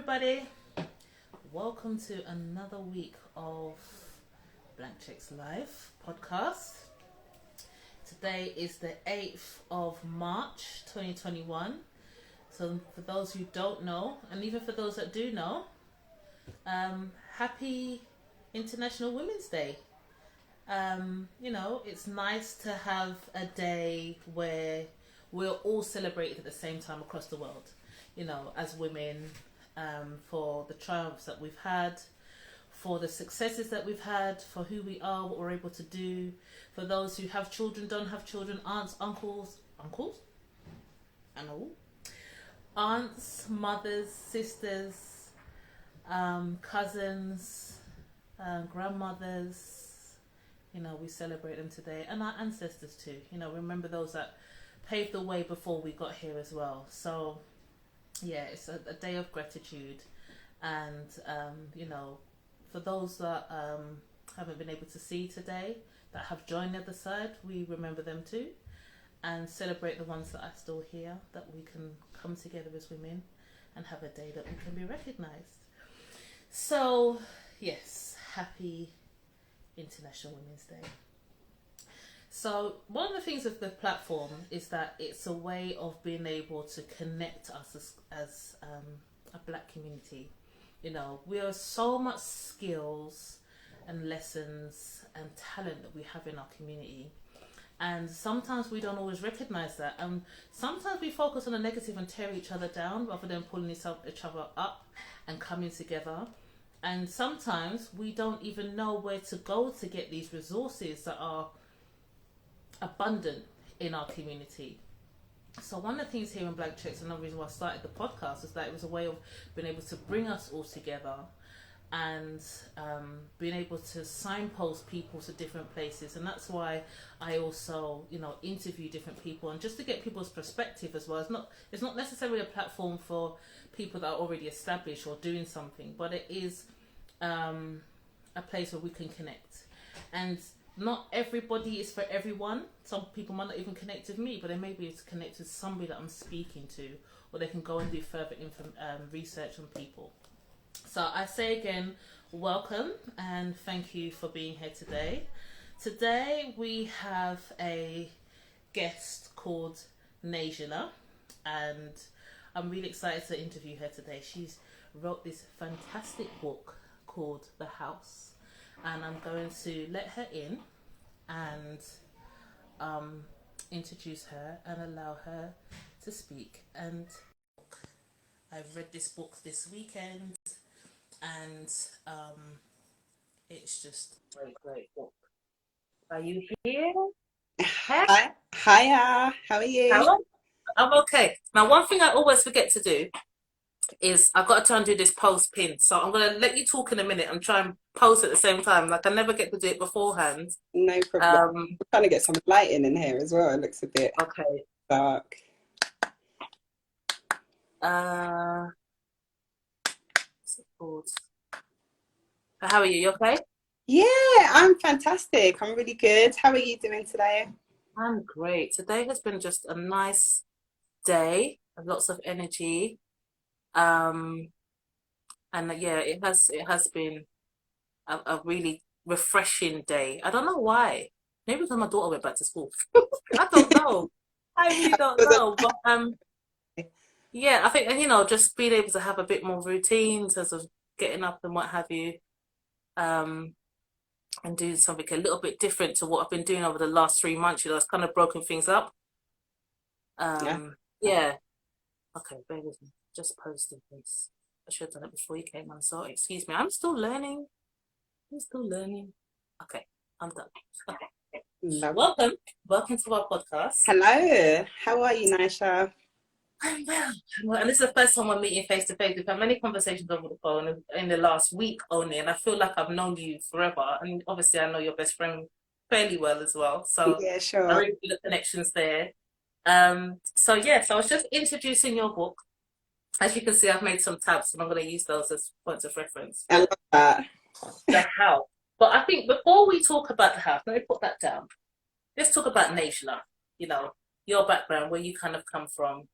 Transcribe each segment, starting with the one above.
everybody. Welcome to another week of Blank Checks Live podcast. Today is the 8th of March 2021. So for those who don't know, and even for those that do know, happy International Women's Day. It's nice to have a day where we're all celebrated at the same time across the world, as women, for the triumphs that we've had, for the successes that we've had, for who we are, what we're able to do, for those who have children, don't have children, aunts, uncles, and all, aunts, mothers, sisters, cousins, grandmothers. We celebrate them today, and our ancestors too. Remember those that paved the way before we got here as well. So yeah, it's a day of gratitude, and for those that haven't been able to see today, that have joined the other side, we remember them too, and celebrate the ones that are still here, that we can come together as women and have a day that we can be recognized. So yes, happy International Women's Day. So one of the things of the platform is that it's a way of being able to connect us as a black community. We are so much skills and lessons and talent that we have in our community, and sometimes we don't always recognize that, and sometimes we focus on the negative and tear each other down rather than pulling each other up and coming together. And sometimes we don't even know where to go to get these resources that are abundant in our community. So one of the things here in Blank Checks, another reason why I started the podcast, is that it was a way of being able to bring us all together and being able to signpost people to different places. And that's why I also interview different people, and just to get people's perspective as well. It's not necessarily a platform for people that are already established or doing something, but it is a place where we can connect. And not everybody is for everyone. Some people might not even connect with me, but they may be able to connect with somebody that I'm speaking to, or they can go and do further research on people. So I say again, welcome and thank you for being here today. Today we have a guest called Neighla, and I'm really excited to interview her today. She's wrote this fantastic book called The House, and I'm going to let her in and introduce her and allow her to speak. And I've read this book this weekend, and it's just a great book. Are you here? Hi, hiya. How are you? Hello? I'm okay. Now, one thing I always forget to do is I've got to try and do this post pin. So I'm going to let you talk in a minute and try and post at the same time. Like, I never get to do it beforehand. No problem. I'm trying to get some lighting in here as well. It looks a bit dark. How are you? You okay? Yeah, I'm fantastic. I'm really good. How are you doing today? I'm great. Today has been just a nice day, lots of energy. And yeah, it has been a really refreshing day. I don't know why. Maybe because my daughter went back to school. I don't know. I really don't know. But yeah, I think just being able to have a bit more routine in terms of getting up and what have you, and doing something a little bit different to what I've been doing over the last 3 months. It's kind of broken things up. Yeah. Okay, bear with me. Just posted this. I should have done it before you came on, so excuse me. I'm still learning. Okay, I'm done. Okay. Lovely. Welcome to our podcast. Hello. How are you, Neighla? I'm well, and this is the first time we're meeting face to face. We've had many conversations over the phone in the last week only, and I feel like I've known you forever. And obviously, I know your best friend fairly well as well. So yeah, sure. I really feel the connections there. So I was just introducing your book. As you can see, I've made some tabs, and I'm going to use those as points of reference. I love that. The house. But I think before we talk about the house, let me put that down. Let's talk about Neighla. Your background, where you kind of come from,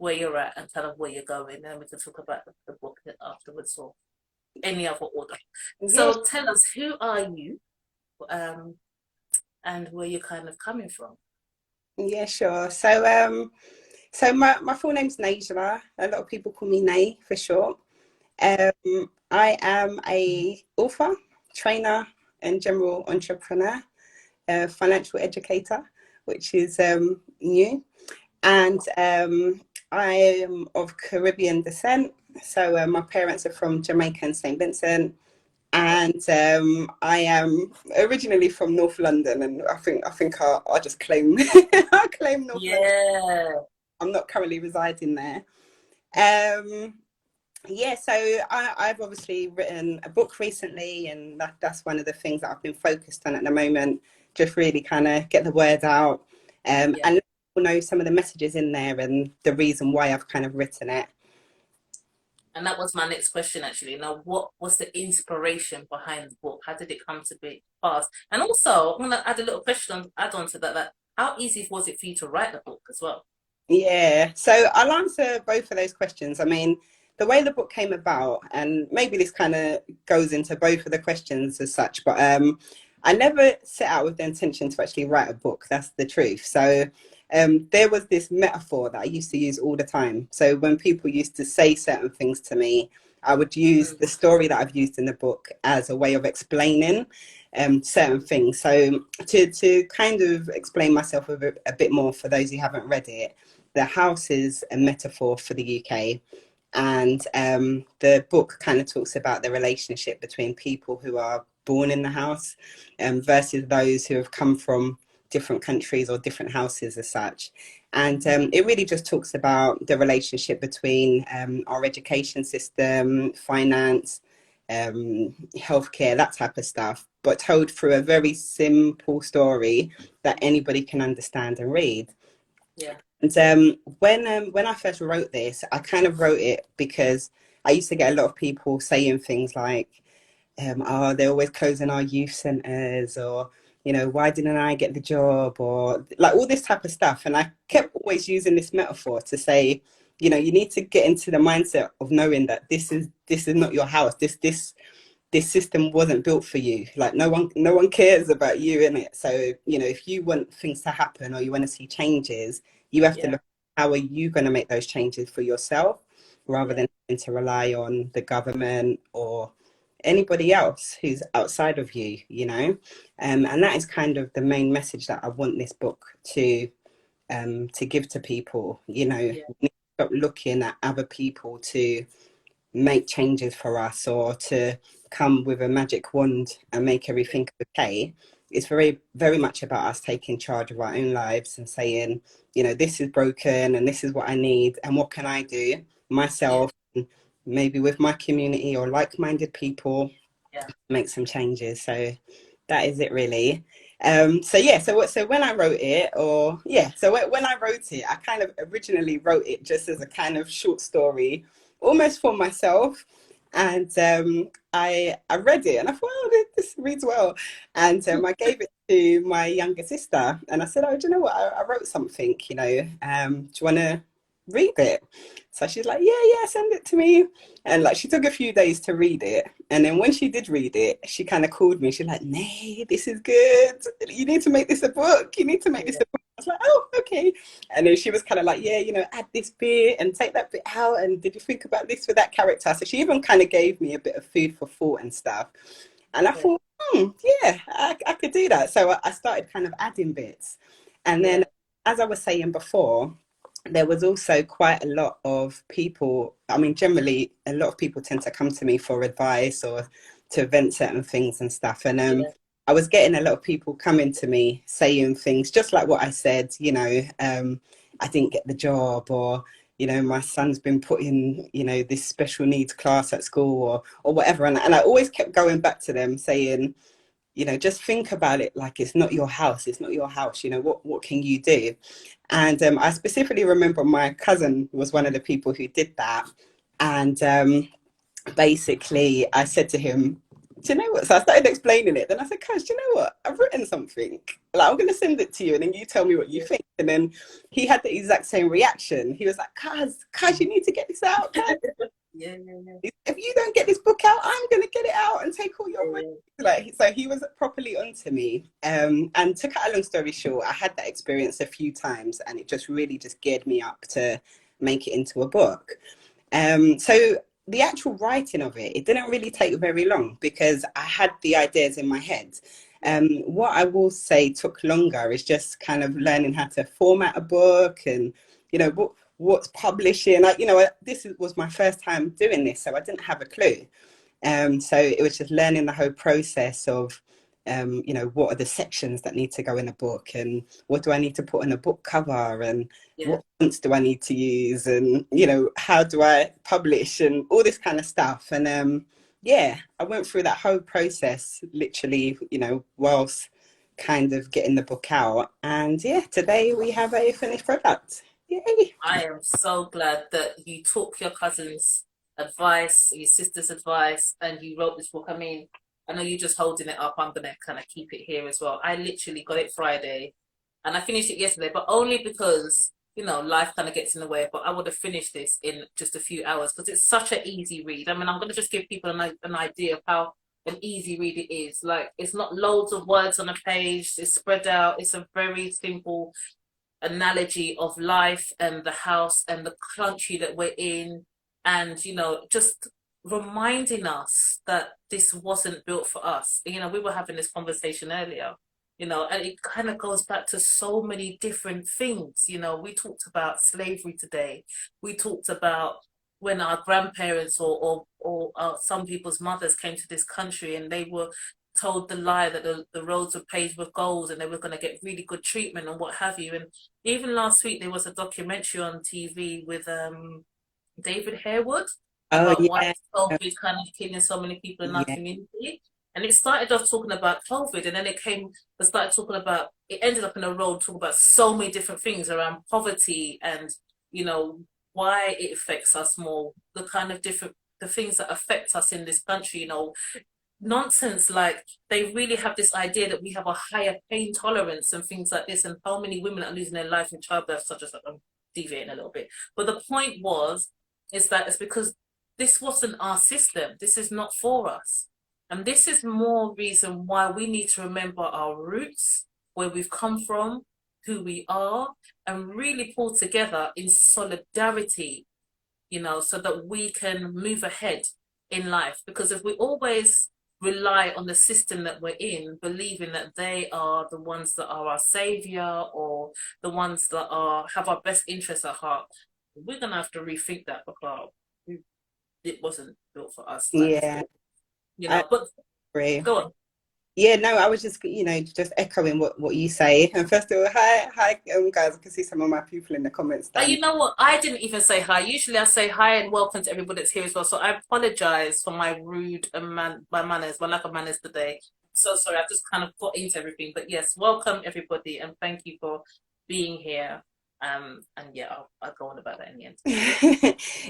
where you're at and kind of where you're going, and then we can talk about the book afterwards or any other order. Yes. So tell us, who are you, and where you're kind of coming from? Yeah, sure. So my full name's Neila. A lot of people call me Nay for short. I am a author, trainer, and general entrepreneur, a financial educator, which is new. And I am of Caribbean descent. So my parents are from Jamaica and St. Vincent. And I am originally from North London, and I think I'll just claim I claim North London. Yeah. I'm not currently residing there. Um, yeah, so I've obviously written a book recently, and that's one of the things that I've been focused on at the moment. Just really kind of get the word out, Yeah. and let people know some of the messages in there and the reason why I've kind of written it. And that was my next question, actually. Now, what was the inspiration behind the book? How did it come to be fast? And also, I'm going to add a little question, add on to that, how easy was it for you to write the book as well? Yeah, so I'll answer both of those questions. I mean, the way the book came about, and maybe this kind of goes into both of the questions as such, but I never set out with the intention to actually write a book. That's the truth. So there was this metaphor that I used to use all the time. So when people used to say certain things to me, I would use the story that I've used in the book as a way of explaining certain things. So to kind of explain myself a bit more for those who haven't read it, the house is a metaphor for the UK. And the book kind of talks about the relationship between people who are born in the house versus those who have come from different countries or different houses as such. And it really just talks about the relationship between our education system, finance, healthcare, that type of stuff, but told through a very simple story that anybody can understand and read. Yeah. And when I first wrote this, I kind of wrote it because I used to get a lot of people saying things like, "Oh, they're always closing our youth centres," or "Why didn't I get the job?" or like all this type of stuff. And I kept always using this metaphor to say, you need to get into the mindset of knowing that this is not your house. This system wasn't built for you. Like no one cares about you in it. So if you want things to happen or you want to see changes, you have to look at how are you going to make those changes for yourself, rather than having to rely on the government or anybody else who's outside of you. And that is kind of the main message that I want this book to give to people. We need to stop looking at other people to make changes for us or to come with a magic wand and make everything okay. It's very, very much about us taking charge of our own lives and saying, this is broken and this is what I need and what can I do myself, maybe with my community or like-minded people, make some changes. So that is it really. So when I wrote it, when I wrote it, I kind of originally wrote it just as a kind of short story, almost for myself. And I read it and I thought, oh, this reads well. And I gave it to my younger sister and I said, oh, do you know what? I wrote something, do you want to read it? So she's like, yeah, send it to me. And like she took a few days to read it. And then when she did read it, she kind of called me. She's like, Nay, this is good. You need to make this a book. You need to make this a book. I was like, oh, okay. And then she was kind of like, yeah, add this bit and take that bit out. And did you think about this for that character? So she even kind of gave me a bit of food for thought and stuff. And I thought, yeah, I could do that. So I started kind of adding bits. And then, as I was saying before, there was also quite a lot of people. I mean, generally, a lot of people tend to come to me for advice or to vent certain things and stuff. And I was getting a lot of people coming to me saying things just like what I said, I didn't get the job, or, my son's been put in, this special needs class at school or whatever. And I always kept going back to them saying, just think about it like it's not your house. It's not your house. What can you do? And I specifically remember my cousin was one of the people who did that. And basically, I said to him, do you know what? So I started explaining it. Then I said, Kaz, do you know what? I've written something. Like, I'm going to send it to you and then you tell me what you Yeah. think. And then he had the exact same reaction. He was like, Kaz, you need to get this out, Kaz. Yeah, yeah, yeah. If you don't get this book out, I'm going to get it out and take all your money. Yeah. Like, so he was properly onto me. And to cut a long story short, I had that experience a few times and it just really just geared me up to make it into a book. So the actual writing of it, it didn't really take very long because I had the ideas in my head. Yeah. What I will say took longer is just kind of learning how to format a book and, what's publishing. This was my first time doing this, so I didn't have a clue. So it was just learning the whole process of, what are the sections that need to go in a book and what do I need to put on a book cover and Yeah. what fonts do I need to use and, how do I publish and all this kind of stuff. And yeah, I went through that whole process literally, whilst kind of getting the book out. And yeah, today we have a finished product. Yay. I am so glad that you took your cousin's advice, your sister's advice, and you wrote this book. I mean, I know you're just holding it up. I'm gonna kind of keep it here as well. I literally got it Friday, and I finished it yesterday, but only because life kind of gets in the way. But I would have finished this in just a few hours because it's such an easy read. I mean, I'm gonna just give people an idea of how an easy read it is. Like, it's not loads of words on a page. It's spread out. It's a very simple analogy of life and the house and the country that we're in, and just reminding us that this wasn't built for us. We were having this conversation earlier, and it kind of goes back to so many different things. We talked about slavery today. We talked about when our grandparents or some people's mothers came to this country and they were told the lie that the roads were paved with gold and they were going to get really good treatment and what have you. And even last week there was a documentary on TV with David Harewood Oh, about why yeah. COVID kind of killing so many people in our Yeah. community. And it started off talking about COVID, and then they started talking about, it ended up in a road talking about so many different things around poverty and, you know, why it affects us more, the kind of the things that affect us in this country, nonsense. Like, they really have this idea that we have a higher pain tolerance and things like this, and how many women are losing their life in childbirth, such as, I'm deviating a little bit, but the point is that it's because this wasn't our system. This is not for us, and this is more reason why we need to remember our roots, where we've come from, who we are, and really pull together in solidarity, so that we can move ahead in life. Because if we always rely on the system that we're in, believing that they are the ones that are our savior or the ones that have our best interests at heart, we're gonna have to rethink that, because it wasn't built for us. Like, Yeah, I but agree. go on. Yeah, no, I was just, just echoing what you say. And first of all, hi, guys. I can see some of my people in the comments down. You know what? I didn't even say hi. Usually I say hi and welcome to everybody that's here as well. So I apologize for my rude and my manners, my lack of manners today. So sorry, I've just kind of got into everything. But yes, welcome everybody, and thank you for being here. And yeah, I'll go on about that in the end.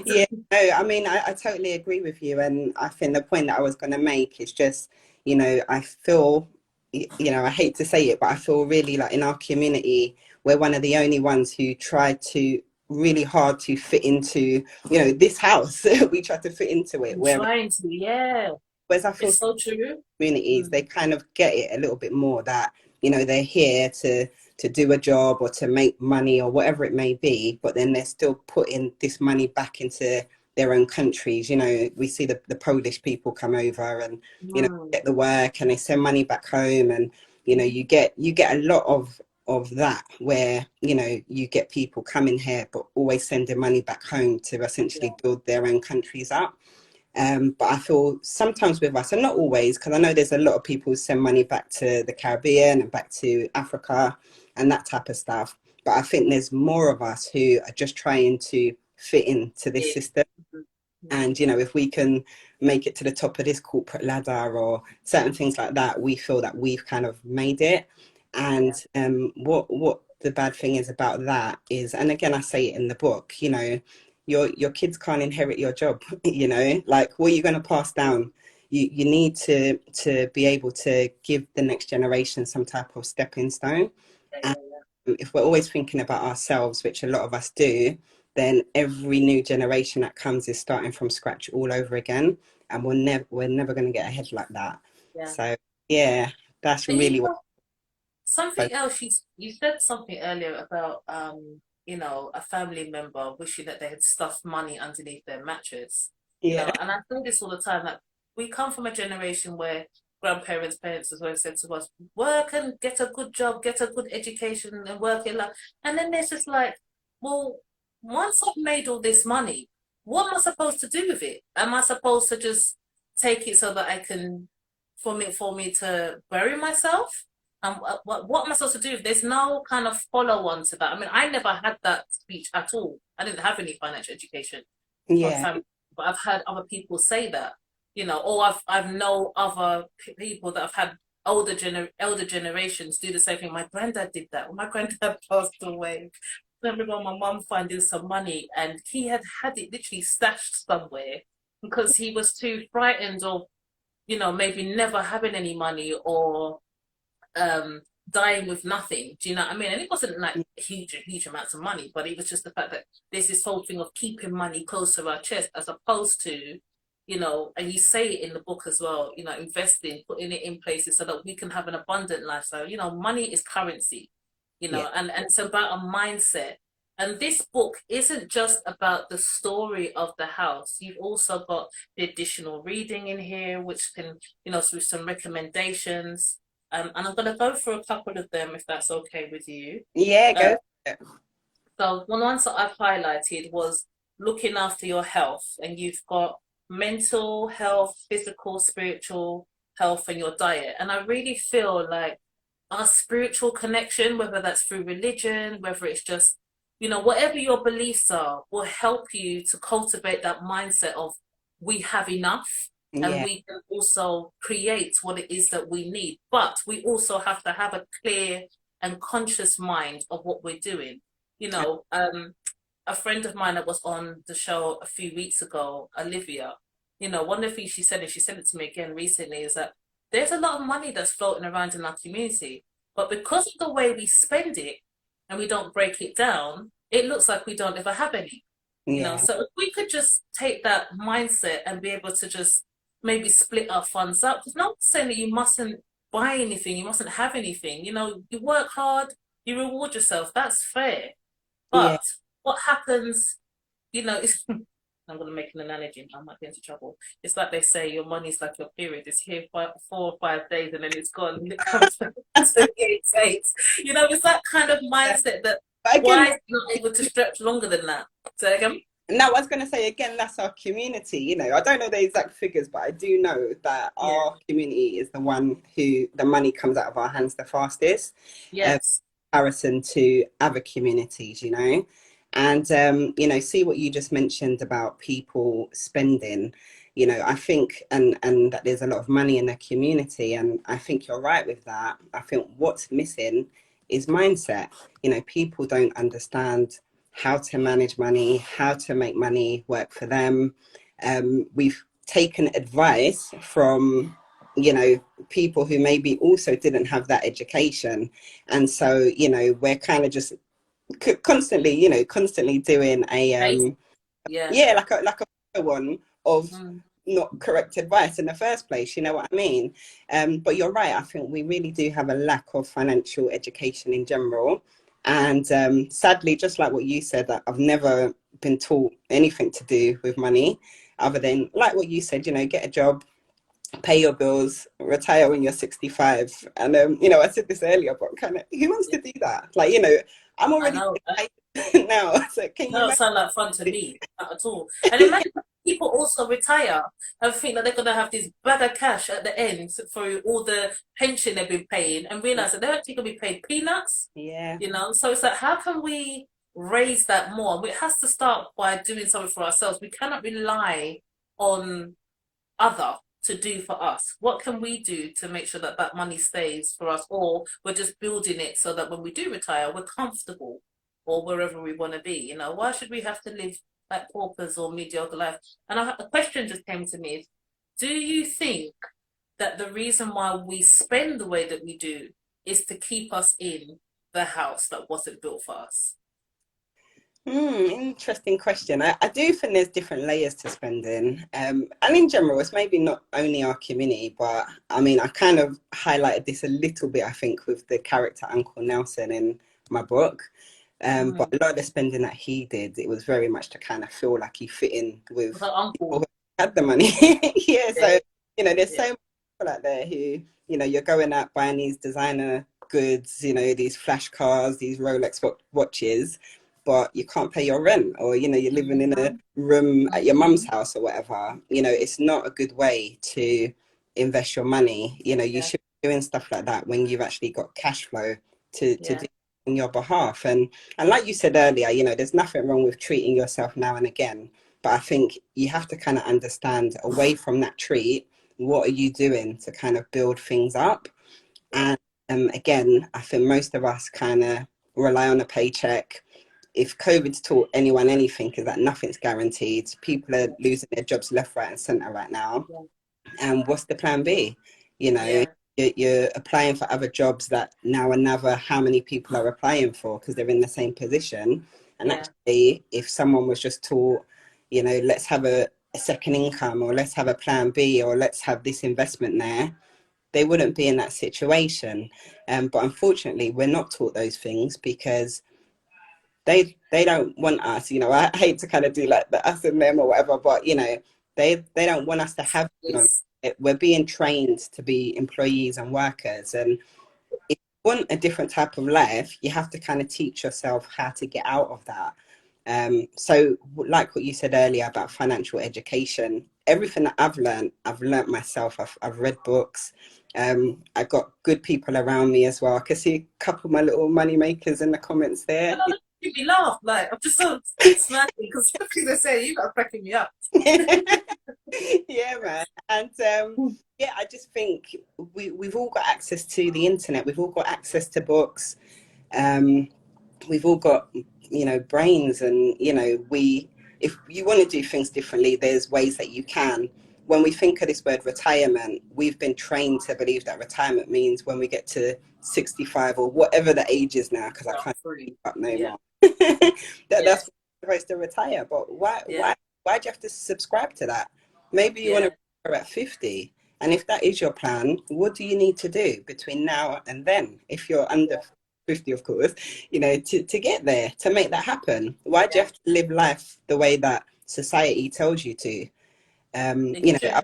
Yeah, no, I mean, I totally agree with you. And I think the point that I was going to make is just, I feel, I hate to say it, but I feel really like in our community, we're one of the only ones who try to really hard to fit into, this house. We try to fit into it. I'm trying to, yeah. Whereas I feel It's so true. communities, Mm. they kind of get it a little bit more that, they're here to do a job or to make money or whatever it may be, but then they're still putting this money back into their own countries. We see the Polish people come over and, Mm. get the work and they send money back home. And, you get a lot of that where, you get people coming here, but always sending money back home to Yeah. essentially build their own countries up. But I feel sometimes with us, and not always, because I know there's a lot of people who send money back to the Caribbean and back to Africa and that type of stuff. But I think there's more of us who are just trying to fit into this Yeah. system. And, if we can make it to the top of this corporate ladder or certain things like that, we feel that we've kind of made it. And Yeah. what the bad thing is about that is, and again, I say it in the book, your kids can't inherit your job, like what are you going to pass down? you need to be able to give the next generation some type of stepping stone. Yeah, And yeah, yeah. if we're always thinking about ourselves, which a lot of us do, then every new generation that comes is starting from scratch all over again, and we're never going to get ahead like that. Yeah. So yeah, that's And really what. something else, you said something earlier about a family member wishing that they had stuffed money underneath their mattress. Yeah, And I think this all the time that we come from a generation where grandparents, parents as well said to us, work and get a good job, get a good education and work it like, and then there's just like, well, once I've made all this money, what am I supposed to do with it? Am I supposed to just take it so that I can for me to bury myself? And what am I supposed to do if there's no kind of follow on to that? I mean, I never had that speech at all. I didn't have any financial education from yeah, family, but I've heard other people say that, or I've known other people that have had elder generations do the same thing. My granddad did that. When my granddad passed away, I remember my mum finding some money, and he had it literally stashed somewhere because he was too frightened of, maybe never having any money or um dying with nothing. Do you know what I mean? And it wasn't like huge amounts of money, but it was just the fact that there's this whole thing of keeping money close to our chest as opposed to, and you say it in the book as well, investing, putting it in places so that we can have an abundant lifestyle. Money is currency, yeah, and it's about a mindset. And this book isn't just about the story of the house. You've also got the additional reading in here, which can, through some recommendations. And I'm going to go through a couple of them if that's okay with you. yeah. Uh, Go. For it. so one ones that I've highlighted was looking after your health, and you've got mental health, physical, spiritual health, and your diet. And I really feel like our spiritual connection, whether that's through religion, whether it's just, whatever your beliefs are, will help you to cultivate that mindset of we have enough and Yeah, we can also create what it is that we need. But we also have to have a clear and conscious mind of what we're doing. A friend of mine that was on the show a few weeks ago, Olivia, one of the things she said, and she said it to me again recently, is that there's a lot of money that's floating around in our community, but because of the way we spend it and we don't break it down, it looks like we don't ever have any. yeah, So if we could just take that mindset and be able to just maybe split our funds up, because no one's saying that you mustn't buy anything, you mustn't have anything. You work hard, you reward yourself, that's fair. yeah, But what happens, is I'm going to make an analogy and I might get into trouble. It's like they say your money's like your period. It's here for 4 or 5 days and then it's gone. And it comes to 28 days. It's that kind of mindset that but again, why is it not able to stretch longer than that? So again, now I was going to say again, that's our community. I don't know the exact figures, but I do know that yeah, our community is the one who the money comes out of our hands the fastest. yes, Comparison to other communities. And see what you just mentioned about people spending. I think and that there's a lot of money in the community, and I think you're right with that. I think what's missing is mindset. People don't understand how to manage money, how to make money work for them. We've taken advice from people who maybe also didn't have that education, and so we're kind of just constantly doing a yeah, yeah, like a one of mm, not correct advice in the first place. You know what I mean? But you're right. I think we really do have a lack of financial education in general, and sadly, just like what you said, that I've never been taught anything to do with money other than like what you said. Get a job, pay your bills, retire when you're 65. And I said this earlier, but kind of who wants yeah. to do that? Like, I'm I already know. now. So can you No, it imagine? sound like fun to me, not at all. And imagine people also retire and think that they're gonna have this bag of cash at the end for all the pension they've been paying, and realize that they're actually gonna be paid peanuts. Yeah, So it's like, how can we raise that more? It has to start by doing something for ourselves. We cannot rely on other to do for us. What can we do to make sure that that money stays for us, or we're just building it so that when we do retire, we're comfortable or wherever we want to be? Why should we have to live like paupers or mediocre life? And a question just came to me: Do you think that the reason why we spend the way that we do is to keep us in the house that wasn't built for us? Interesting question. I do think there's different layers to spending. And in general, it's maybe not only our community, but I mean, I kind of highlighted this a little bit, I think, with the character Uncle Nelson in my book. But Mm. a lot of the spending that he did, it was very much to kind of feel like he fit in with With her people uncle. who had the money. Yeah, Yeah, so, there's so yeah, many people out there who, you're going out buying these designer goods, these flash cars, these Rolex watches, but you can't pay your rent, or, you're living in a mm-hmm. room at your mum's Mm-hmm. house or whatever. It's not a good way to invest your money. You Yeah, should be doing stuff like that when you've actually got cash flow to yeah, do on your behalf. And like you said earlier, there's nothing wrong with treating yourself now and again. But I think you have to kind of understand, away from that treat, what are you doing to kind of build things up? yeah, And again, I think most of us kind of rely on a paycheck. If COVID's taught anyone anything, is that nothing's guaranteed. People are losing their jobs left, right, and centre right now. yeah, And what's the plan B? You know, yeah, you're applying for other jobs that now another how many people are applying for because they're in the same position. And yeah, actually, if someone was just taught, let's have a second income, or let's have a plan B, or let's have this investment there, they wouldn't be in that situation. But unfortunately, we're not taught those things because they don't want us. I hate to kind of do like the us and them or whatever, but they don't want us to have knowledge. it's, We're being trained to be employees and workers, and if you want a different type of life, you have to kind of teach yourself how to get out of that. So like what you said earlier about financial education, everything that I've learned myself. I've read books. I've got good people around me as well. I can see a couple of my little money makers in the comments I there. know that made me laugh. Like, I'm just so smirking because everything they say, you got cracking me up. Yeah, man. And yeah, I just think we've all got access to the internet. We've all got access to books. Um, we've all got brains, and we if you want to do things differently, there's ways that you can. When we think of this word retirement, we've been trained to believe that retirement means when we get to 65 or whatever the age is now, because I I'm can't free. keep up no Yeah, more. That's yeah, when we're supposed to retire. But why yeah, why do you have to subscribe to that? Maybe you want to yeah, retire at 50. And if that is your plan, what do you need to do between now and then? If you're under 50, of course, to get there, to make that happen. Why do you yeah. have to live life the way that society tells you to? I, Literally.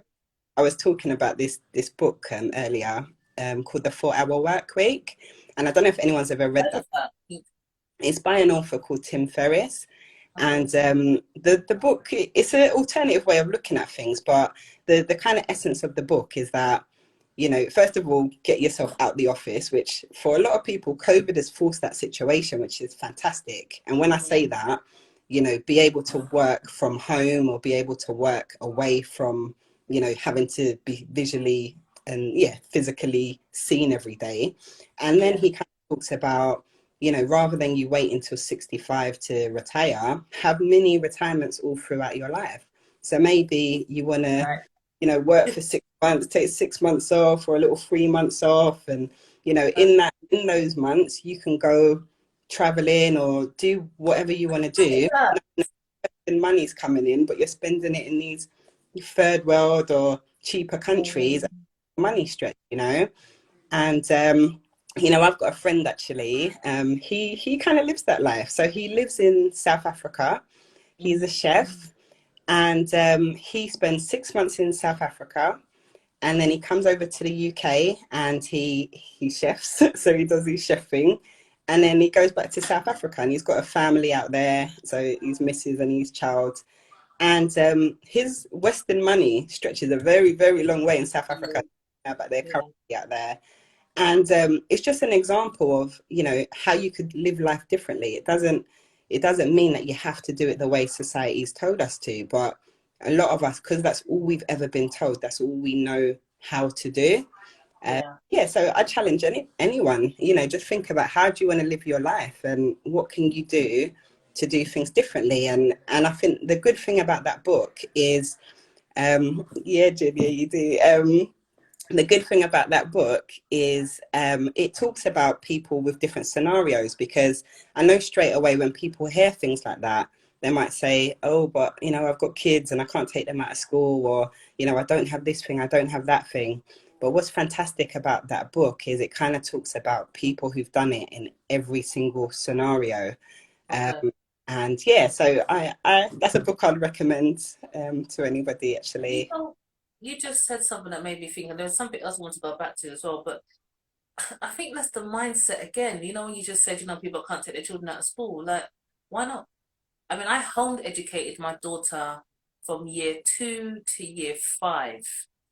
I was talking about this book earlier, called The 4 Hour Work Week. And I don't know if anyone's ever read Heard that. of that? It's by an author called Tim Ferriss. Okay. And the book, it's an alternative way of looking at things, but the kind of essence of the book is that, first of all, get yourself out the office, which for a lot of people, COVID has forced that situation, which is fantastic. And when I say Mm. that, be able to work from home, or be able to work away from, having to be visually and physically seen every day. And then Yeah. he kind of talks about, rather than you wait until 65 to retire, have mini retirements all throughout your life. So maybe you want to, Right. work for 6 months, take 6 months off, or a little 3 months off. And, in those months, you can go traveling or do whatever you want to Skip do. that. And money's coming in, but you're spending it in these third world or cheaper countries. Mm. Money stretch, and I've got a friend actually. He kind of lives that life. So he lives in South Africa. He's a Mm. chef, and he spends 6 months in South Africa, and then he comes over to the UK and he chefs. So he does his chefing, and then he goes back to South Africa, and he's got a family out there. So his missus and his child. And his Western money stretches a very, very long way in South Africa, but they're Yeah. currently out there. And it's just an example of how you could live life differently. It doesn't mean that you have to do it the way society's told us to, but a lot of us, because that's all we've ever been told, that's all we know how to do. Yeah. Yeah, so I challenge anyone, just think about, how do you want to live your life, and what can you do to do things differently. And I think the good thing about that book is Yeah, Julia, you do. The good thing about that book is it talks about people with different scenarios, because I know straight away when people hear things like that, they might say, oh, but I've got kids and I can't take them out of school, or I don't have this thing, I don't have that thing. But what's fantastic about that book is it kind of talks about people who've done it in every single scenario. Okay. um, and yeah, so I that's a book I'd recommend to anybody You actually. know, you just said something that made me think, and there was something else I want to go back to as well. But I think that's the mindset again. You know, when you just said, people can't take their children out of school. Like, why not? I mean, I home educated my daughter from year 2 to year 5,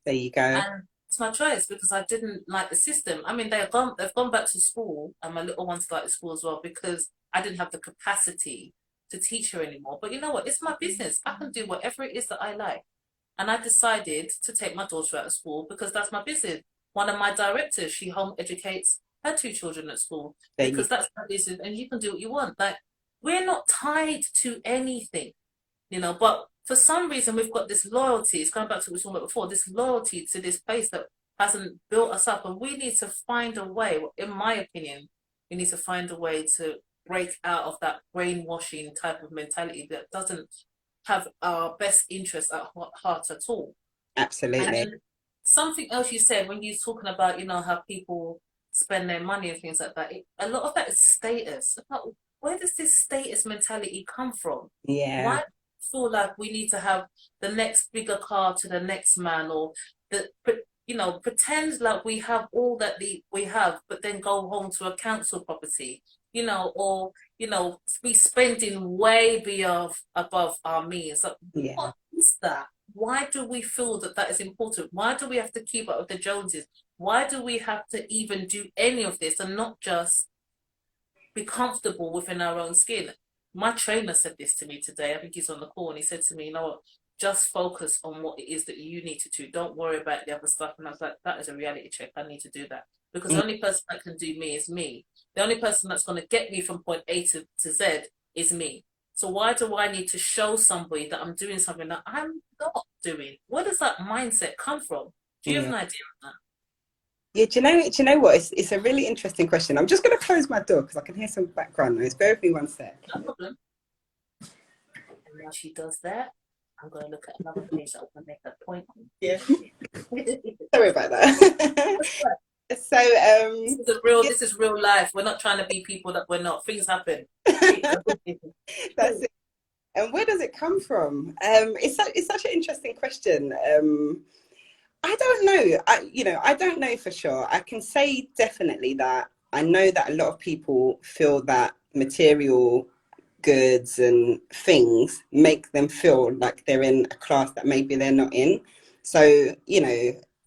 There you go. and it's my choice because I didn't like the system. I mean, they've gone back to school, and my little one started school as well because I didn't have the capacity to teach her anymore. But you know what? It's my business. I can do whatever it is that I like. And I decided to take my daughter out of school because that's my business. One of my directors, she home educates her 2 children at school There you because that's my business, and you can do what you want. Like, we're not tied to anything, but for some reason we've got this loyalty. It's going back to what we talked about before, this loyalty to this place that hasn't built us up, and we need to find a way, in my opinion, we need to find a way to break out of that brainwashing type of mentality that doesn't have our best interests at heart at all. And absolutely. then something else you said when you're talking about, how people spend their money and things like that, a lot of that is status. Like, where does this status mentality come from? Yeah, Why feel like we need to have the next bigger car to the next man, or pretend like we have all that we have, but then go home to a council property, or be spending way beyond above our means. Like, yeah, what is that? Why do we feel that that is important? Why do we have to keep up with the Joneses? Why do we have to even do any of this and not just be comfortable within our own skin? My trainer said this to me today. I think he's on the call, and he said to me, what? Just focus on what it is that you need to do. Don't worry about the other stuff. And I was like, that is a reality check. I need to do that. Because mm, the only person that can do me is me. The only person that's going to get me from point A to Z is me. So why do I need to show somebody that I'm doing something that I'm not doing? Where does that mindset come from? Do you have yeah. an idea on Yeah, do you know what? It's a really interesting question. I'm just going to close my door because I can hear some background noise. Bear with me one sec. that? No problem. And while she does that, I'm going to look at another page that I want to make a point Yeah, on. sorry about that. So, This is real life. We're not trying to be people that we're not. Things happen. that's it. And where does it come from? It's such an interesting question. I don't know. I don't know for sure. I can say definitely that I know that a lot of people feel that material goods and things make them feel like they're in a class that maybe they're not in. So,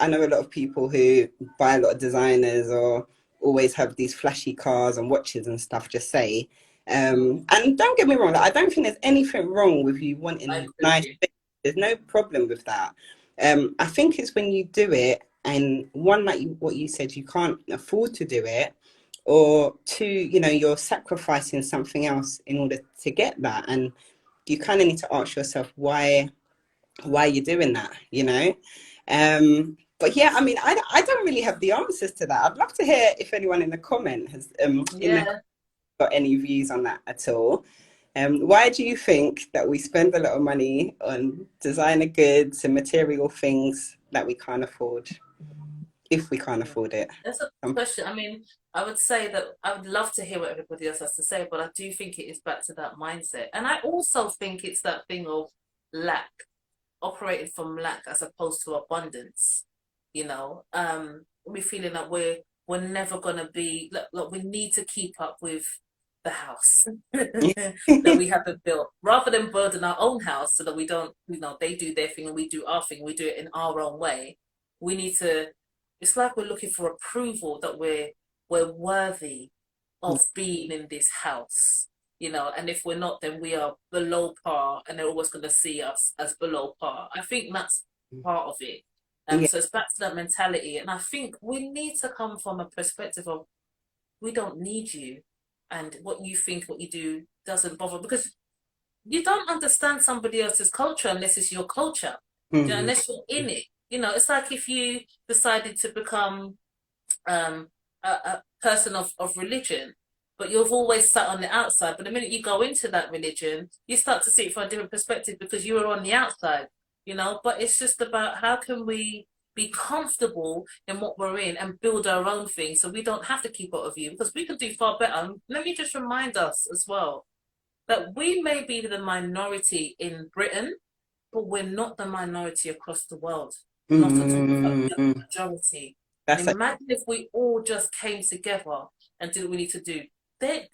I know a lot of people who buy a lot of designers or always have these flashy cars and watches and stuff, just say. And don't get me wrong, like, I don't think there's anything wrong with you I wanting agree with nice you. things. There's no problem with that. I think it's when you do it, and one, like what you said, you can't afford to do it, or two, you're sacrificing something else in order to get that, and you kind of need to ask yourself why you're doing that, but yeah, I mean, I don't really have the answers to that. I'd love to hear if anyone in the comment has in the Yeah. got any views on that at all. Why do you think that we spend a lot of money on designer goods and material things that we can't afford, if we can't afford it? That's a um, question. I mean, I would say that I would love to hear what everybody else has to say, but I do think it is back to that mindset. And I also think it's that thing of lack, operating from lack as opposed to abundance. We're feeling that we're never gonna be, look, we need to keep up with the house that we haven't built, rather than burden our own house so that we don't, they do their thing and we do our thing, we do it in our own way. We need to, it's like we're looking for approval that we're worthy of being in this house. And if we're not, then we are below par, and they're always going to see us as below par. I think that's part of it. yeah, So it's back to that mentality, and I think we need to come from a perspective of, we don't need you, and what you think, what you do doesn't bother, because you don't understand somebody else's culture unless it's your culture. Mm. unless you're in it. It's like if you decided to become a person of religion, but you've always sat on the outside. But the minute you go into that religion, you start to see it from a different perspective because you were on the outside. But it's just about how can we be comfortable in what we're in and build our own thing so we don't have to keep out of you because we can do far better. And let me just remind us as well that we may be the minority in Britain, but we're not the minority across the world. Not at all. But we're the Mm. majority. And That's a, imagine if we all just came together and did what we need to do. They're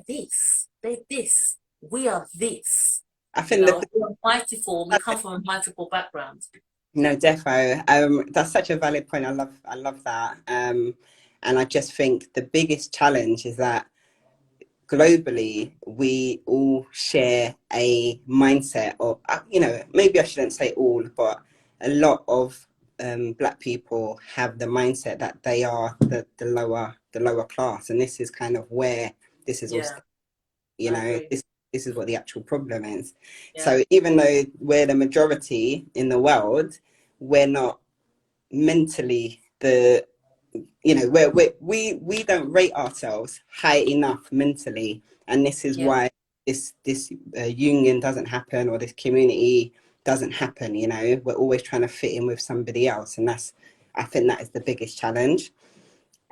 this. They're this. We are this. I think the We're mightyful. We come from a mightyful background. no, defo. That's such a valid point. I love that. And I just think the biggest challenge is that globally we all share a mindset of, maybe I shouldn't say all, but a lot of black people have the mindset that they are the lower class, and this is kind of where this is all Yeah, you I know agree. this is what the actual problem is. Yeah, So even though we're the majority in the world, we're not mentally the we don't rate ourselves high enough mentally, and this is yeah, why this union doesn't happen, or this community doesn't happen. We're always trying to fit in with somebody else, and I think that is the biggest challenge.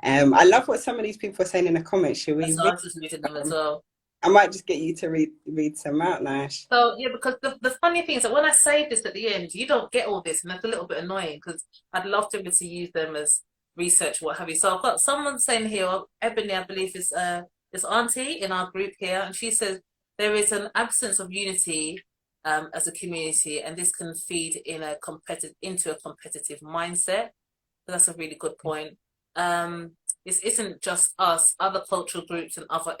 I love what some of these people are saying in the comments. Should we so read I was just reading them as them? well. I might just get you to read some out, Nash. So yeah, because the funny thing is that when I say this at the end, you don't get all this, and that's a little bit annoying because I'd love to be able to use them as research, what have you. So I've got someone saying here, Ebony, I believe is this auntie in our group here, and she says there is an absence of unity as a community, and this can feed into a competitive mindset. So that's a really good point. This isn't just us; other cultural groups and other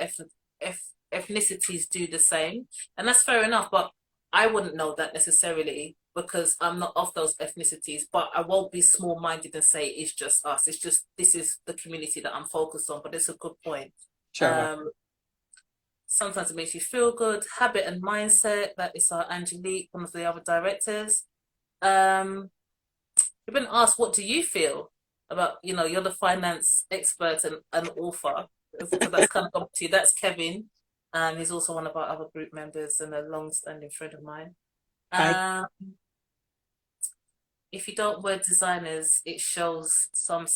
ethnicities do the same, and that's fair enough. But I wouldn't know that necessarily because I'm not of those ethnicities. But I won't be small-minded and say it's just us. It's just this is the community that I'm focused on. But it's a good point. Sure. Um, Sometimes it makes you feel good. Habit and mindset. That is our Angelique, one of the other directors. Um, You've been asked, what do you feel about, you're the finance expert and author. So that's kind of up to you. That's Kevin. He's also one of our other group members and a long-standing friend of mine. Hi. Um, if you don't wear designers, it shows some.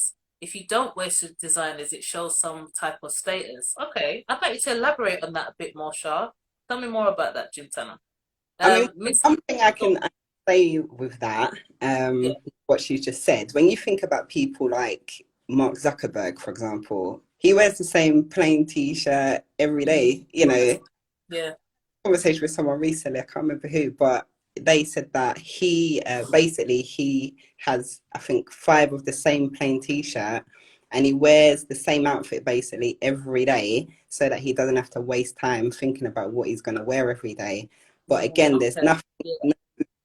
If you don't wear designers, it shows some type of status. Okay, I'd like you to elaborate on that a bit more, Shah. Tell me more about that, Jim Tanner. I mean, Miss, one thing I say with that, yeah, what she just said, when you think about people like Mark Zuckerberg, for example, he wears the same plain t-shirt every day. yeah, Conversation with someone recently, I can't remember who, but they said that he basically he has, I think, 5 of the same plain t-shirt, and he wears the same outfit basically every day so that he doesn't have to waste time thinking about what he's going to wear every day. But again, there's okay, nothing, yeah, no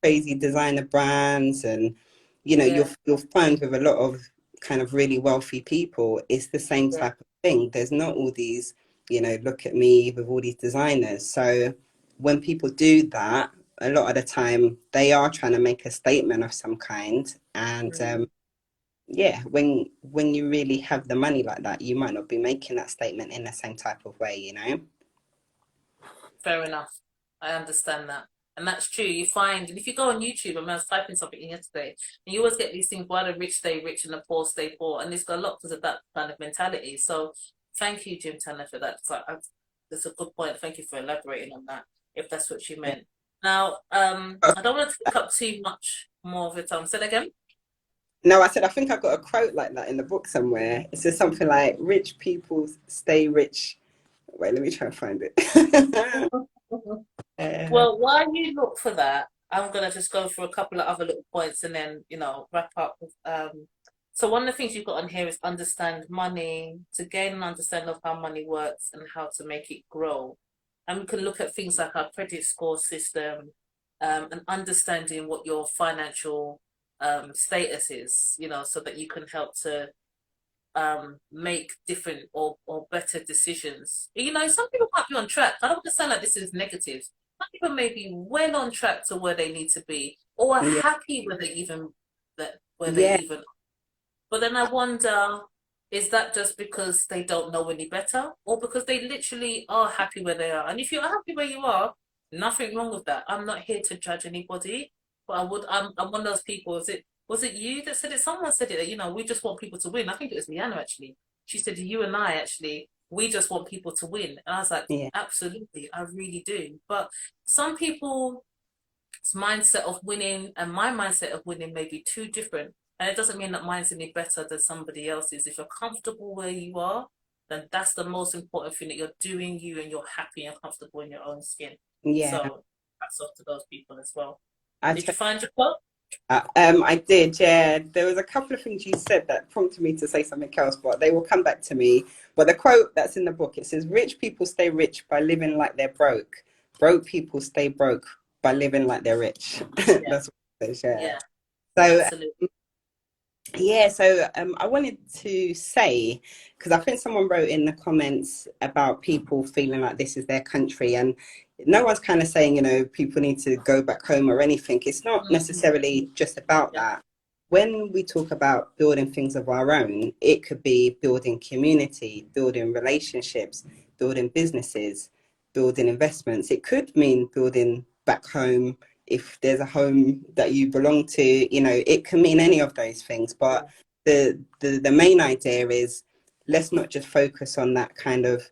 crazy designer brands, and yeah, you'll find with a lot of kind of really wealthy people, it's the same yeah. type of thing. There's not all these, look at me with all these designers. So when people do that, a lot of the time they are trying to make a statement of some kind, and Mm. yeah, when you really have the money like that, you might not be making that statement in the same type of way. Fair enough. I understand that. And that's true. You find, and if you go on YouTube, I was typing something in yesterday, and you always get these things, why the rich stay rich and the poor stay poor. And it's got a lot because of that kind of mentality. So thank you, Jim Tanner, for that. So that's a good point. Thank you for elaborating on that, if that's what you Yeah. meant. Now, I don't want to take up too much more of your time. Say that again. No, I said I think I got a quote like that in the book somewhere. It says something like "Rich people stay rich." Wait, let me try and find it. uh, Well, while you look for that, I'm gonna just go through a couple of other little points and then, wrap up with so one of the things you've got on here is understand money, to gain an understanding of how money works and how to make it grow. And we can look at things like our credit score system, and understanding what your financial status is, so that you can help to make different or better decisions. Some people might be on track. I don't want to sound like this is negative. Some people may be well on track to where they need to be, or are Yeah. happy where they even where they Yeah. even. But then I wonder, is that just because they don't know any better, or because they literally are happy where they are? And if you're happy where you are, nothing wrong with that. I'm not here to judge anybody, but I'm one of those people. Was it you that said it? Someone said it that we just want people to win. I think it was Leanna actually. She said you and I actually we just want people to win, and I was like, Yeah. absolutely, I really do. But some people mindset of winning and my mindset of winning may be too different. And it doesn't mean that mine's any better than somebody else's. If you're comfortable where you are, then that's the most important thing, that you're doing you and you're happy and comfortable in your own skin. Yeah. So that's off to those people as well. I Did you find your quote? I did, yeah. There was a couple of things you said that prompted me to say something else, but they will come back to me. But the quote that's in the book, it says, "Rich people stay rich by living like they're broke. Broke people stay broke by living like they're rich." Yeah, That's what it says, yeah. yeah, So absolutely. yeah, so I wanted to say, because I think someone wrote in the comments about people feeling like this is their country, and no one's kind of saying, people need to go back home or anything. It's not Mm-hmm. necessarily just about Yeah, that. When we talk about building things of our own, it could be building community, building relationships, building businesses, building investments. It could mean building back home if there's a home that you belong to, it can mean any of those things. yeah, But the main idea is, let's not just focus on that kind of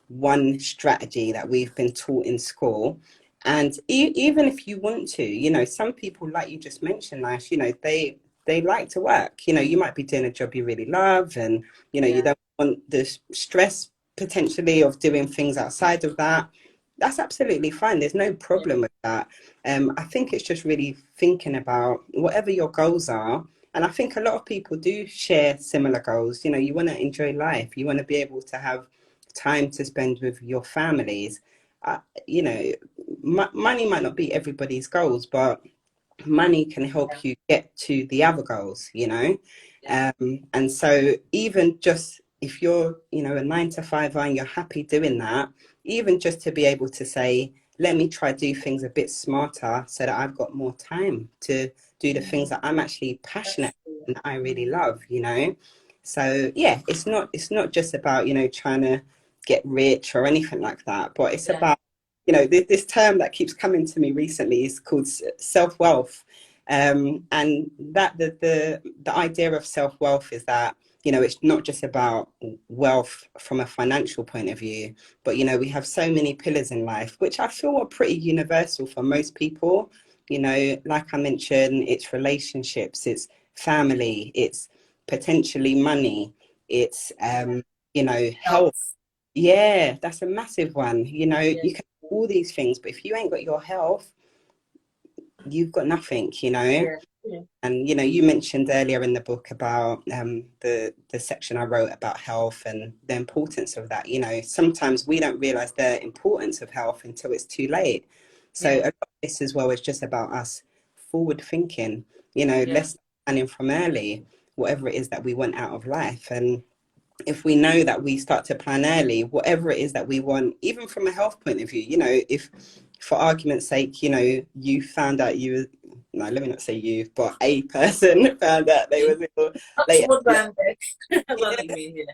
one strategy that we've been taught in school. And even if you want to, some people, like you just mentioned, Lash, they like to work. You might be doing a job you really love, and you yeah, don't want the stress potentially of doing things outside of that. That's absolutely fine. There's no yeah, problem with that. I think it's just really thinking about whatever your goals are. And I think a lot of people do share similar goals. You want to enjoy life. You want to be able to have time to spend with your families. Uh, you know, money might not be everybody's goals, but money can yeah, help you get to the other goals. yeah, And so even just if you're, a 9 to 5 and you're happy doing that, even just to be able to say, let me try do things a bit smarter so that I've got more time to do the things that I'm actually passionate that's true. and that I really Mm-hmm. love. So yeah, it's not just about, trying to get rich or anything like that, but it's Yeah, about, this term that keeps coming to me recently is called self-wealth. And that the idea of self-wealth is that, it's not just about wealth from a financial point of view, but, we have so many pillars in life, which I feel are pretty universal for most people. Like I mentioned, it's relationships, it's family, it's potentially money, it's, yeah. health. Health. Yeah, that's a massive one. Yeah, You can have all these things, but if you ain't got your health, you've got nothing. yeah, yeah, And you mentioned earlier in the book about the section I wrote about health and the importance of that. Sometimes we don't realize the importance of health until it's too late. So a yeah, lot of this as well is just about us forward thinking, yeah. less planning from early, whatever it is that we want out of life. And if we know that we start to plan early, whatever it is that we want, even from a health point of view, if for argument's sake, you found out you were, no, let me not say you, but a person found out they was ill Touch later. wood, man. I know what you Yeah, mean. Yeah,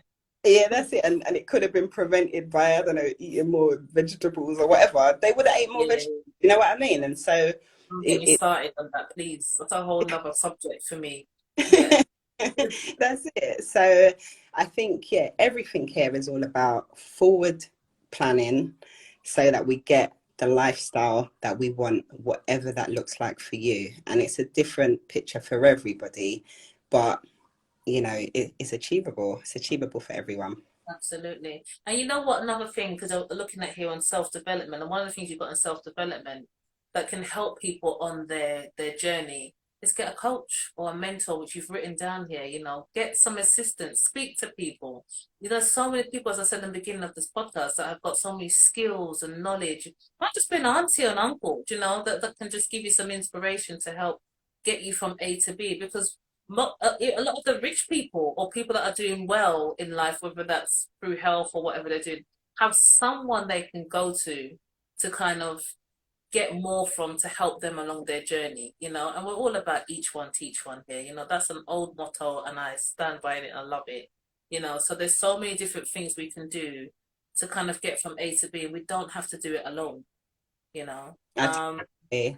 yeah, that's it. And it could have been prevented by, I don't know, eating more vegetables or whatever. They would have ate more yeah. vegetables, you know what I mean? And so Don't get me it, started on that, please. That's a whole nother subject for me. Yeah, That's it. So I think, yeah, everything here is all about forward planning so that we get the lifestyle that we want, whatever that looks like for you. And it's a different picture for everybody, but it's achievable. It's achievable for everyone. absolutely. And you know what? Another thing, because I'm looking at here on self development, and one of the things you've got in self development that can help people on their journey is get a coach or a mentor, which you've written down here. Get some assistance, speak to people. So many people, as I said in the beginning of this podcast, that have got so many skills and knowledge. Not just being an auntie or an uncle, that can just give you some inspiration to help get you from A to B. Because a lot of the rich people or people that are doing well in life, whether that's through health or whatever they're doing, have someone they can go to kind of get more from to help them along their journey, you know. And we're all about each one teach one here, you know. That's an old motto, and I stand by it and I love it, you know. So there's so many different things we can do to kind of get from A to B. We don't have to do it alone, you know. Absolutely.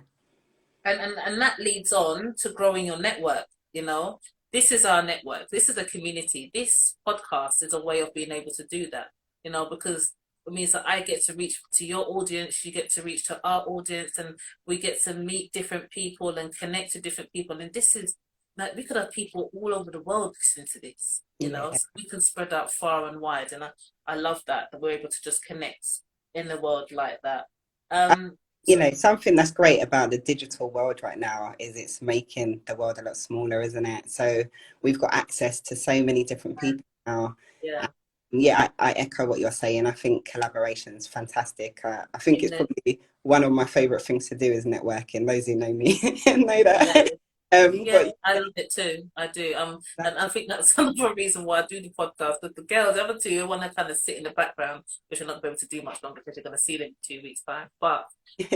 And that leads on to growing your network, you know. This is our network, this is a community, this podcast is a way of being able to do that, you know, because it means that I get to reach to your audience, you get to reach to our audience, and we get to meet different people and connect to different people. And this is like, we could have people all over the world listening to this, you know. Yeah. So we can spread out far and wide, and I love that we're able to just connect in the world like that. You So know, something that's great about the digital world right now is it's making the world a lot smaller, isn't it? So we've got access to so many different people now. yeah, And yeah, I echo what you're saying. I think collaboration is fantastic. I think it's in it, probably one of my favorite things to do is networking. Those who know me know yeah. that. Yeah, But I love it too. I do. that, And I think that's another reason why I do the podcast. But the girls, the other two, want to kind of sit in the background, which I'm not going to be able to do much longer because you're going to see them in 2 weeks' time. But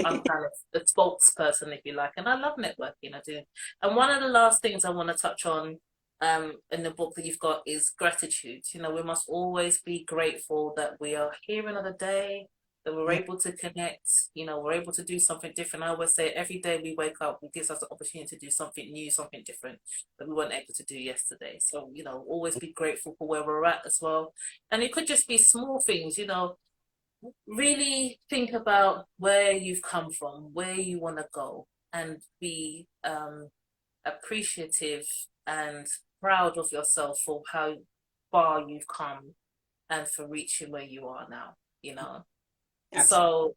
I'm kind of the spokesperson, if you like, and I love networking. I do. And one of the last things I want to touch on, in the book that you've got is gratitude. You know, we must always be grateful that we are here another day, that we're yeah, able to connect, you know, we're able to do something different. I always say every day we wake up, it gives us the opportunity to do something new, something different that we weren't able to do yesterday. So, you know, always be grateful for where we're at as well. And it could just be small things, you know, really think about where you've come from, where you want to go, and be appreciative and proud of yourself for how far you've come and for reaching where you are now, you know. absolutely. So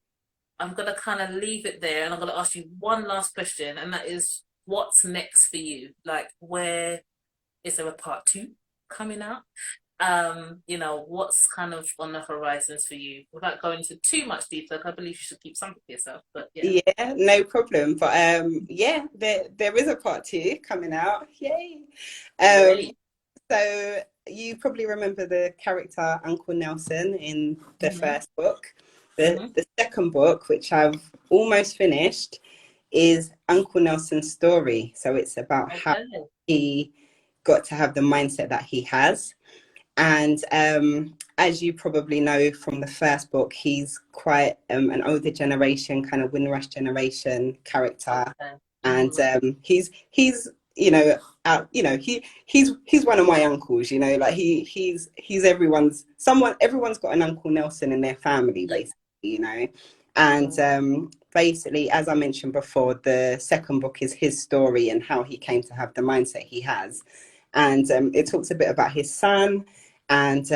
I'm going to kind of leave it there, and I'm going to ask you one last question, and that is, what's next for you? Like, where is there a part two coming out? You know, what's kind of on the horizons for you? Without going into too much detail, I believe you should keep something to yourself. But yeah, Yeah, no problem. But yeah, there is a part two coming out. Yay. Um, ready. So you probably remember the character Uncle Nelson in the Mm-hmm. first book. The Mm-hmm. the second book, which I've almost finished, is Uncle Nelson's story. So it's about how Okay. he got to have the mindset that he has. And as you probably know from the first book, he's quite an older generation, kind of Windrush generation character, Okay. and Mm-hmm. he's you know out you know he's one of my uncles, you know, like he's everyone's got an Uncle Nelson in their family Yeah. basically, you know. And Mm-hmm. basically, as I mentioned before, the second book is his story and how he came to have the mindset he has. And it talks a bit about his son. And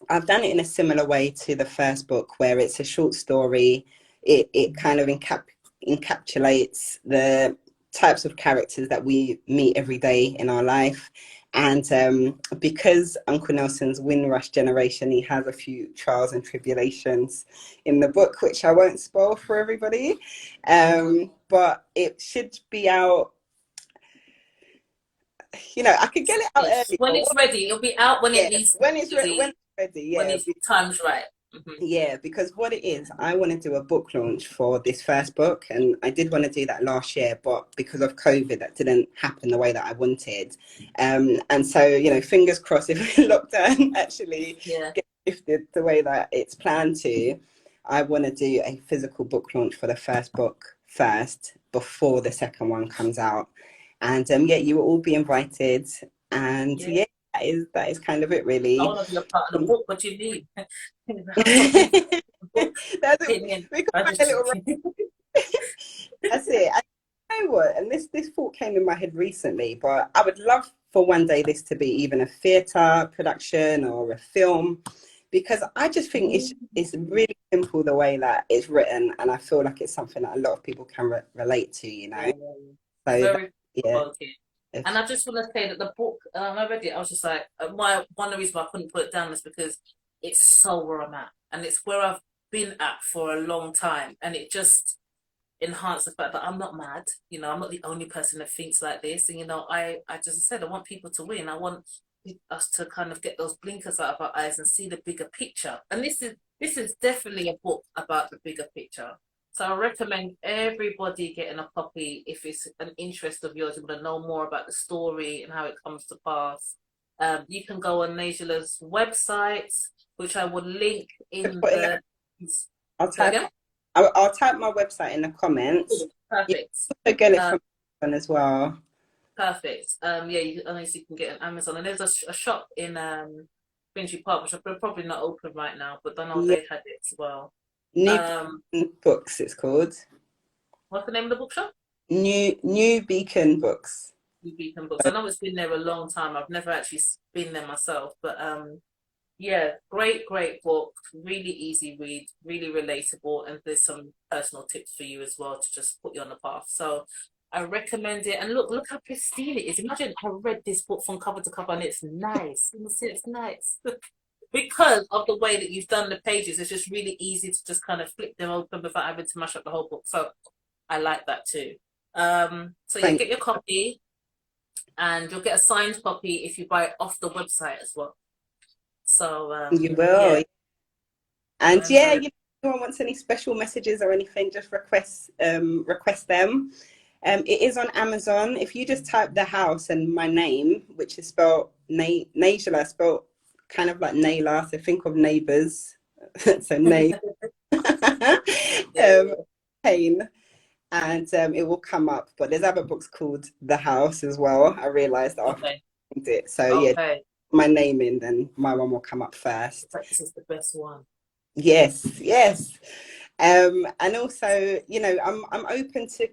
I've done it in a similar way to the first book, where it's a short story. It kind of encapsulates the types of characters that we meet every day in our life. And because Uncle Nelson's Windrush generation, he has a few trials and tribulations in the book, which I won't spoil for everybody. Mm-hmm. But it should be out, you know, I could get it out early, When but it's ready, it'll be out when it yeah, needs when to it's ready, when yeah. it's time's right. Mm-hmm. Yeah, because what it is, I want to do a book launch for this first book, and I did want to do that last year, but because of COVID, that didn't happen the way that I wanted. And so, you know, fingers crossed if lockdown actually Yeah. gets lifted the way that it's planned to, I want to do a physical book launch for the first book first before the second one comes out. And yeah, you will all be invited, and Yeah. yeah, that is kind of it, I really. want to be a part of the book. What do you need? I'm not That's busy. The book. Hit it. me in. We can I find a just. little. That's it. And you know what? And this thought came in my head recently, but I would love for one day this to be even a theatre production or a film, because I just think it's really simple the way that it's written, and I feel like it's something that a lot of people can relate to. You know. So that, Very yeah. provoking. And I just want to say that the book, I read it, I was just like, one of the reasons why I couldn't put it down is because it's so where I'm at. And it's where I've been at for a long time. And it just enhanced the fact that I'm not mad. You know, I'm not the only person that thinks like this. And, you know, I just said, I want people to win. I want us to kind of get those blinkers out of our eyes and see the bigger picture. And this is definitely a book about the bigger picture. So I recommend everybody getting a copy if it's an interest of yours. You want to know more about the story and how it comes to pass. You can go on Neila's website, which I will link in Put in the. I'll Say type again? I'll type my website in the comments. You Perfect. can also get it Um, from Amazon as well. Perfect. Yeah, unless you can get an Amazon, and there's a shop in Finchley Park, which are probably not open right now, but I know Yeah, they had it as well. New Um, Beacon Books, it's called. what's the name of the bookshop? New Beacon Books. You Beacon Books. I know it's been there a long time. I've never actually been there myself, but yeah, great book. Really easy read, really relatable, and there's some personal tips for you as well to just put you on the path. So I recommend it. And look how pristine it is. Imagine I read this book from cover to cover, and it's nice. You see, it's nice. Because of the way that you've done the pages, it's just really easy to just kind of flip them open without having to mash up the whole book. So I like that too. So yeah, Thank get your copy, and you'll get a signed copy if you buy it off the website as well. So you. yeah, Will. And and yeah, if anyone wants any special messages or anything, just request them. It is on Amazon. If you just type the house and my name, which is spelled Neila, spelled kind of like Neighla, so think of neighbours. So Neighla yeah, Cain, and it will come up. But there's other books called The House as well. I realised after okay, I found it. So yeah, okay. my name in, then my one will come up first. This is the best one. Yes, yes. And also, I'm open to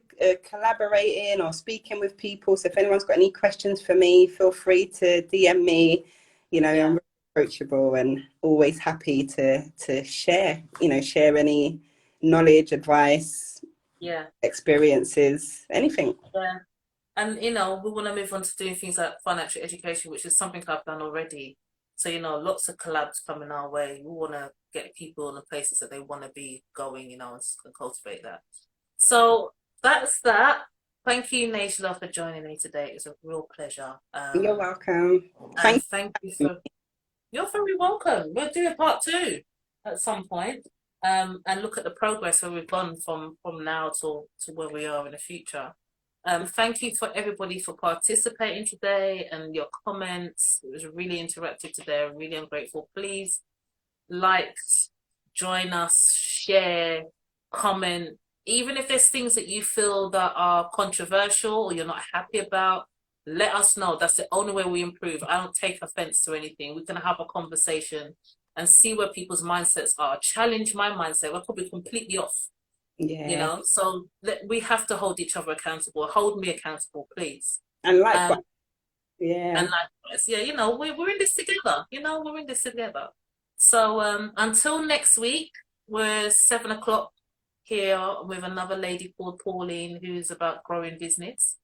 collaborating or speaking with people. So if anyone's got any questions for me, feel free to DM me. I'm Yeah, very approachable and always happy to share. Share any knowledge, advice, yeah, experiences, anything. yeah. And we want to move on to doing things like financial education, which is something I've done already. So lots of collabs coming our way. We want to get people in the places that they want to be going, and cultivate that. So that's that. Thank you, Neighla, for joining me today. It's a real pleasure. You're welcome. And Thank thank you you. for. You're very welcome. We'll do a part two at some point. And look at the progress where we've gone from now to where we are in the future. Thank you for everybody for participating today and your comments. It was really interactive today. I'm really grateful. Please like, join us, share, comment. Even if there's things that you feel that are controversial or you're not happy about, let us know. That's the only way we improve. I don't take offense to anything. We can have a conversation and see where people's mindsets are. Challenge my mindset. We're probably completely off, Yeah. So we have to hold each other accountable. Hold me accountable, please. And likewise. Um, Yeah. and likewise, yeah, we're in this together. We're in this together. So until next week, we're 7 o'clock here with another lady called Pauline who's about growing business.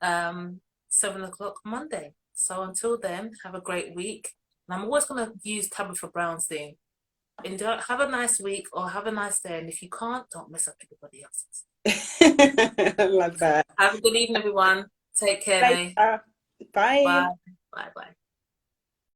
7 o'clock Monday. So until then, have a great week. And I'm always gonna use Tabitha Brown's thing. And have a nice week or have a nice day. And if you can't, don't mess up everybody else's. I love that. Have a good evening, everyone. Take care, mate. Later. Bye. Bye. Bye. Bye.